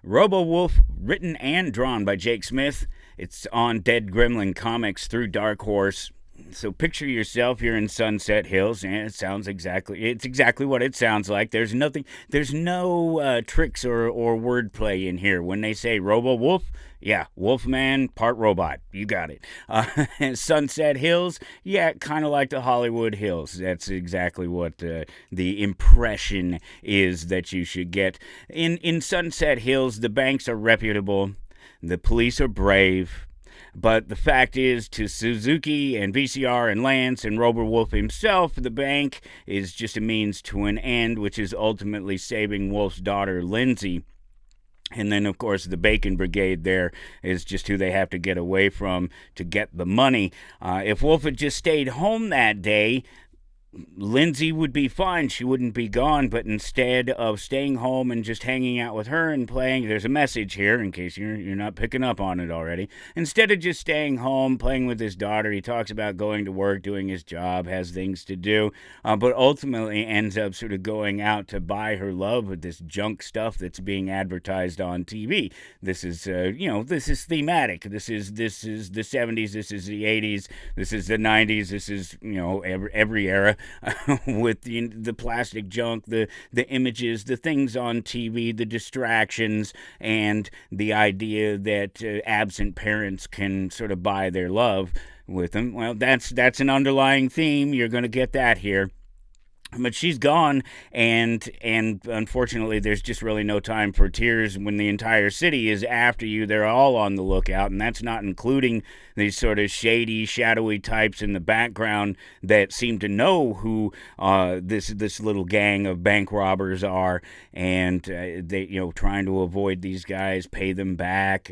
RoboWolf, written and drawn by Jake Smith. It's on Dead Gremlin Comix through Dark Horse. So picture yourself, you're in Sunset Hills, and it's exactly what it sounds like. There's no tricks or wordplay in here. When they say RoboWolf, yeah, Wolfman, part robot. You got it. Sunset Hills, yeah, kind of like the Hollywood Hills. That's exactly what the impression is that you should get. In Sunset Hills, the banks are reputable, the police are brave. But the fact is, to Suzuki and VCR and Lance and RoboWolf himself, the bank is just a means to an end, which is ultimately saving Wolf's daughter, Lindsay. And then, of course, the Bacon Brigade there is just who they have to get away from to get the money. If Wolf had just stayed home that day, Lindsay would be fine. She wouldn't be gone. But instead of staying home and just hanging out with her and playing, there's a message here in case you're not picking up on it already. Instead of just staying home, playing with his daughter, he talks about going to work, doing his job, has things to do, but ultimately ends up sort of going out to buy her love with this junk stuff that's being advertised on TV. This is, this is thematic. This is the 70s. This is the 80s. This is the 90s. This is, every era. With the plastic junk, the images, the things on TV, the distractions, and the idea that absent parents can sort of buy their love with them. Well, that's an underlying theme. You're going to get that here. But she's gone, and unfortunately, there's just really no time for tears when the entire city is after you. They're all on the lookout, and that's not including these sort of shady, shadowy types in the background that seem to know who this little gang of bank robbers are, and they trying to avoid these guys, pay them back,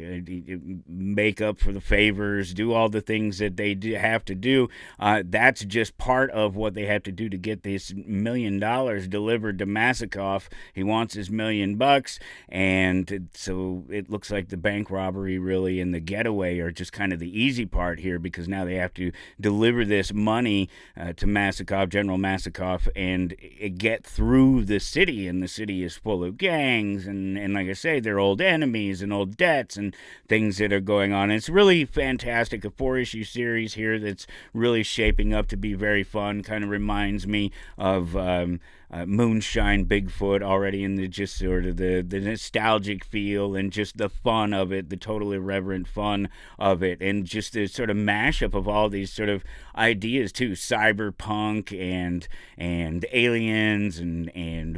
make up for the favors, do all the things that they have to do. That's just part of what they have to do to get this $1 million delivered to Masakoff. He wants his $1,000,000, and so it looks like the bank robbery really and the getaway are just kind of the easy part here, because now they have to deliver this money to Masakoff, General Masakoff, and get through the city, and the city is full of gangs, and like I say, they're old enemies and old debts and things that are going on. And it's really fantastic, a 4-issue series here that's really shaping up to be very fun. Kind of reminds me of Moonshine Bigfoot, already in the just sort of the nostalgic feel and just the fun of it, the total irreverent fun of it, and just the sort of mashup of all these sort of ideas too, cyberpunk and aliens and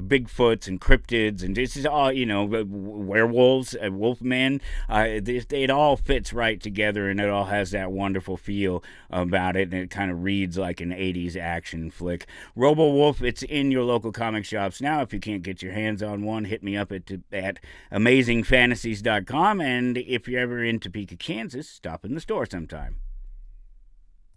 Bigfoots and cryptids, and this is all, werewolves, wolfmen. It all fits right together, and it all has that wonderful feel about it, and it kind of reads like an 80s action flick. RoboWolf, it's in your local comic shops now. If you can't get your hands on one, hit me up at amazingfantasies.com, and if you're ever in Topeka, Kansas, stop in the store sometime.